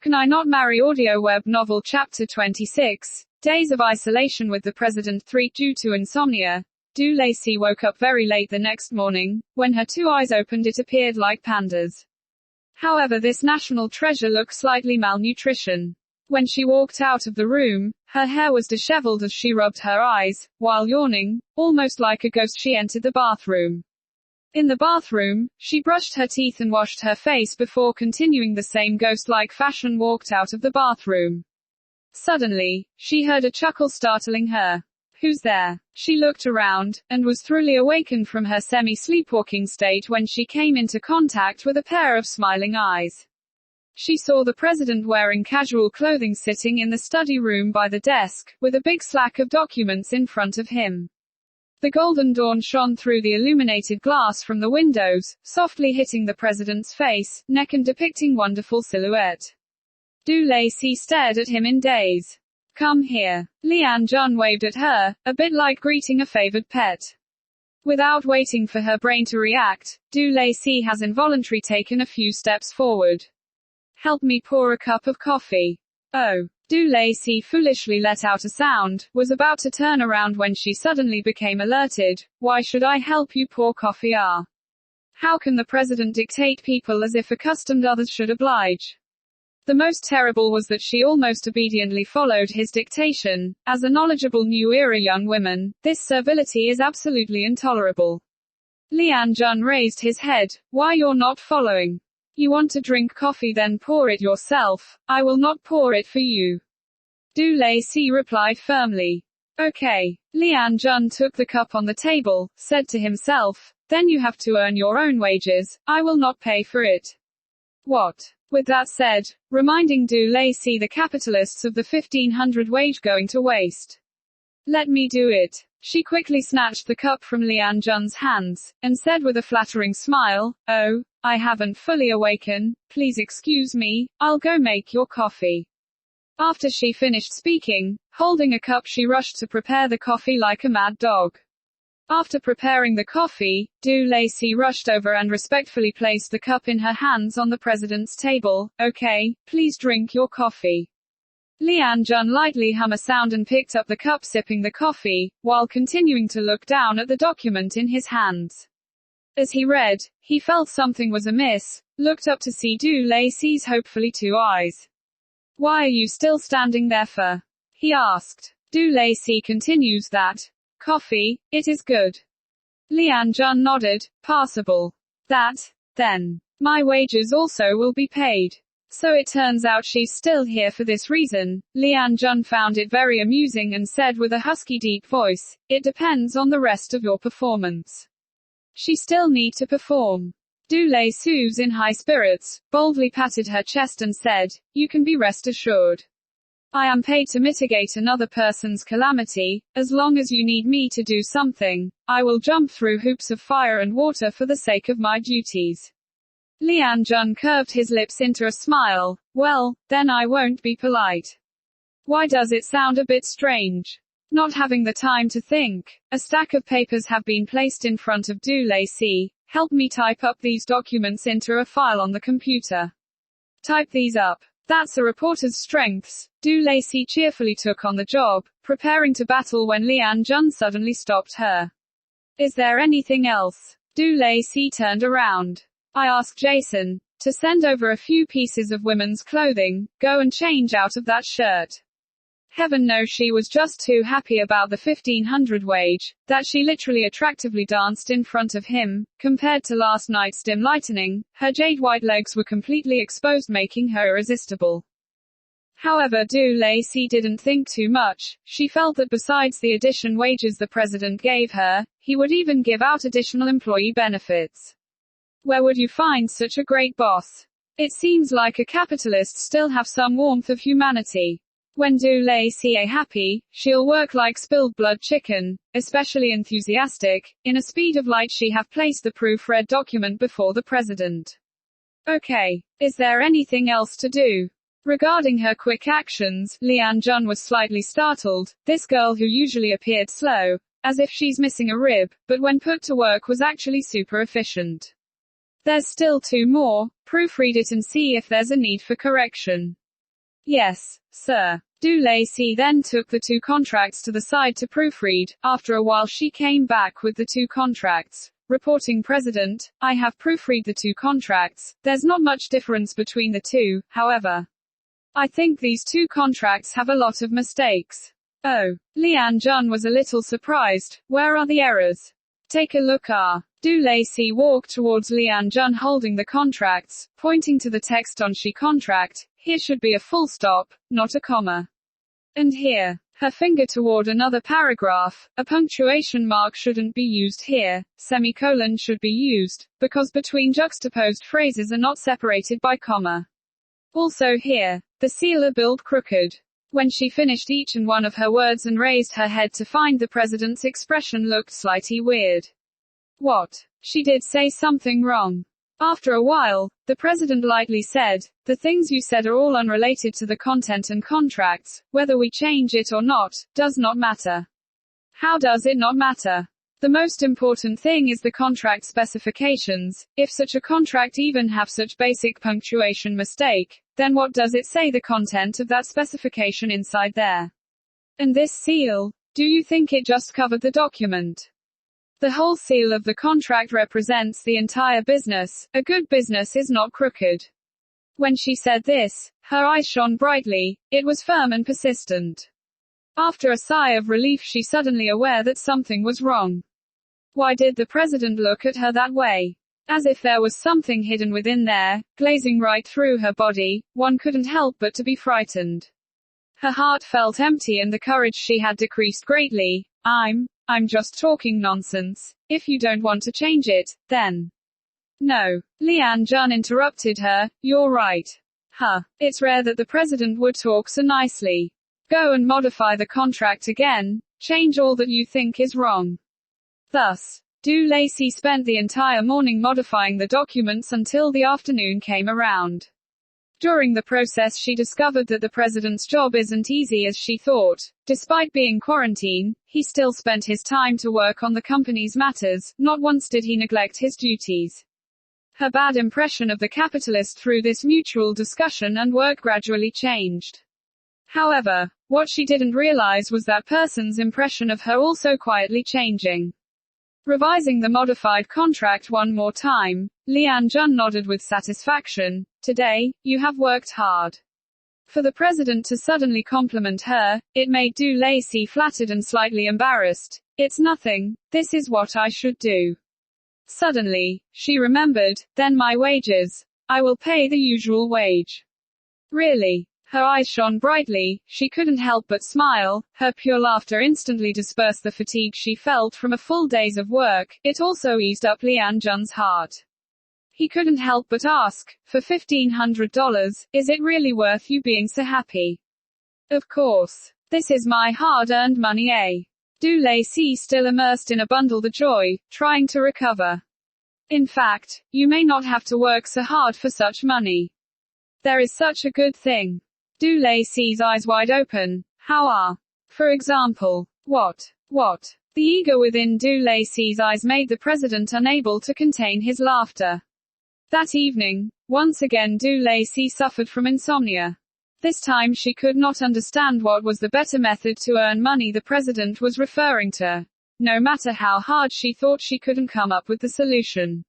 Can I Not Marry audio web novel chapter 26, Days of Isolation with the President 3. Due to insomnia, Du Lacey woke up very late the next morning. When her two eyes opened it appeared like pandas. However, this national treasure looked slightly malnutrition. When she walked out of the room, her hair was disheveled as she rubbed her eyes, while yawning, almost like a ghost she entered the bathroom. In the bathroom, she brushed her teeth and washed her face before continuing the same ghost-like fashion walked out of the bathroom. Suddenly, she heard a chuckle startling her. Who's there? She looked around, and was thoroughly awakened from her semi-sleepwalking state when she came into contact with a pair of smiling eyes. She saw the president wearing casual clothing sitting in the study room by the desk, with a big stack of documents in front of him. The golden dawn shone through the illuminated glass from the windows, softly hitting the president's face, neck and depicting wonderful silhouette. Du Lacey stared at him in daze. Come here. Leanne John waved at her, a bit like greeting a favored pet. Without waiting for her brain to react, Du Lacey has involuntarily taken a few steps forward. Help me pour a cup of coffee. Oh. Du Lacey foolishly let out a sound, was about to turn around when she suddenly became alerted. Why should I help you pour coffee? How can the president dictate people as if accustomed others should oblige? The most terrible was that she almost obediently followed his dictation. As a knowledgeable new era young woman, this servility is absolutely intolerable. Leanne John raised his head. Why you're not following? You want to drink coffee, then pour it yourself. I will not pour it for you. Du Lacey replied firmly. Okay. Leanne John took the cup on the table, said to himself, then you have to earn your own wages. I will not pay for it. What? With that said, reminding Du Lacey the capitalists of the 1500 wage going to waste. Let me do it. She quickly snatched the cup from Leanne John's hands, and said with a flattering smile, oh, I haven't fully awakened, please excuse me, I'll go make your coffee. After she finished speaking, holding a cup she rushed to prepare the coffee like a mad dog. After preparing the coffee, Du Lacey rushed over and respectfully placed the cup in her hands on the president's table. Okay, please drink your coffee. Leanne John lightly hummed a sound and picked up the cup, sipping the coffee, while continuing to look down at the document in his hands. As he read, he felt something was amiss, looked up to see Du Lacey's hopefully two eyes. Why are you still standing there for? He asked. Du Lacey continues that. Coffee, it is good. Leanne John nodded, passable. That, then. My wages also will be paid. So it turns out she's still here for this reason. Leanne John found it very amusing and said with a husky deep voice, it depends on the rest of your performance. She still need to perform. Du Lacey's in high spirits, boldly patted her chest and said, you can be rest assured. I am paid to mitigate another person's calamity. As long as you need me to do something, I will jump through hoops of fire and water for the sake of my duties. Leanne John curved his lips into a smile. Well, then I won't be polite. Why does it sound a bit strange? Not having the time to think. A stack of papers have been placed in front of Du Lacey. Help me type up these documents into a file on the computer. Type these up. That's a reporter's strengths. Du Lacey cheerfully took on the job, preparing to battle when Leanne John suddenly stopped her. Is there anything else? Du Lacey turned around. I asked Jason to send over a few pieces of women's clothing. Go and change out of that shirt. Heaven knows she was just too happy about the 1500 wage, that she literally attractively danced in front of him. Compared to last night's dim lightning, her jade white legs were completely exposed, making her irresistible. However, Du Lacey didn't think too much. She felt that besides the addition wages the president gave her, he would even give out additional employee benefits. Where would you find such a great boss? It seems like a capitalist still have some warmth of humanity. When Du Lacey is happy, she'll work like spilled blood chicken, especially enthusiastic. In a speed of light she have placed the proofread document before the president. Okay. Is there anything else to do? Regarding her quick actions, Leanne John was slightly startled. This girl who usually appeared slow, as if she's missing a rib, but when put to work was actually super efficient. There's still two more. Proofread it and see if there's a need for correction. Yes, sir. Du Lacey then took the two contracts to the side to proofread. After a while she came back with the two contracts. Reporting President, I have proofread the two contracts. There's not much difference between the two, however. I think these two contracts have a lot of mistakes. Oh. Lian Jun was a little surprised. Where are the errors? Take a look. Du Lacey walked towards Lian Jun holding the contracts, pointing to the text on she contract. Here should be a full stop, not a comma. And here. Her finger toward another paragraph. A punctuation mark shouldn't be used here. Semicolon should be used, because between juxtaposed phrases are not separated by comma. Also here. The sealer built crooked. When she finished each and one of her words and raised her head to find the president's expression looked slightly weird. What? She did say something wrong. After a while, the president lightly said, the things you said are all unrelated to the content and contracts. Whether we change it or not, does not matter. How does it not matter? The most important thing is the contract specifications. If such a contract even have such basic punctuation mistake, then what does it say the content of that specification inside there? And this seal, do you think it just covered the document? The whole seal of the contract represents the entire business. A good business is not crooked. When she said this, her eyes shone brightly. It was firm and persistent. After a sigh of relief she suddenly aware that something was wrong. Why did the president look at her that way? As if there was something hidden within there, glazing right through her body. One couldn't help but to be frightened. Her heart felt empty and the courage she had decreased greatly. I'm just talking nonsense. If you don't want to change it, then. No. Lian Jun interrupted her. You're right. It's rare that the president would talk so nicely. Go and modify the contract again. Change all that you think is wrong. Thus, Du Lacey spent the entire morning modifying the documents until the afternoon came around. During the process she discovered that the president's job isn't easy as she thought. Despite being quarantined, he still spent his time to work on the company's matters. Not once did he neglect his duties. Her bad impression of the capitalist through this mutual discussion and work gradually changed. However, what she didn't realize was that person's impression of her also quietly changing. Revising the modified contract one more time, Lian Jun nodded with satisfaction. Today, you have worked hard. For the president to suddenly compliment her, it made Du Lacey flattered and slightly embarrassed. It's nothing, this is what I should do. Suddenly, she remembered, then my wages. I will pay the usual wage. Really? Her eyes shone brightly, she couldn't help but smile. Her pure laughter instantly dispersed the fatigue she felt from a full days of work. It also eased up Lian Jun's heart. He couldn't help but ask, for $1,500, is it really worth you being so happy? Of course. This is my hard-earned money, eh? Du Lacey still immersed in a bundle the joy, trying to recover. In fact, you may not have to work so hard for such money. There is such a good thing. Du Lacey's eyes wide open. How for example, what? The ego within Du Lacey's eyes made the president unable to contain his laughter. That evening, once again Du Lacey suffered from insomnia. This time she could not understand what was the better method to earn money the president was referring to. No matter how hard she thought she couldn't come up with the solution.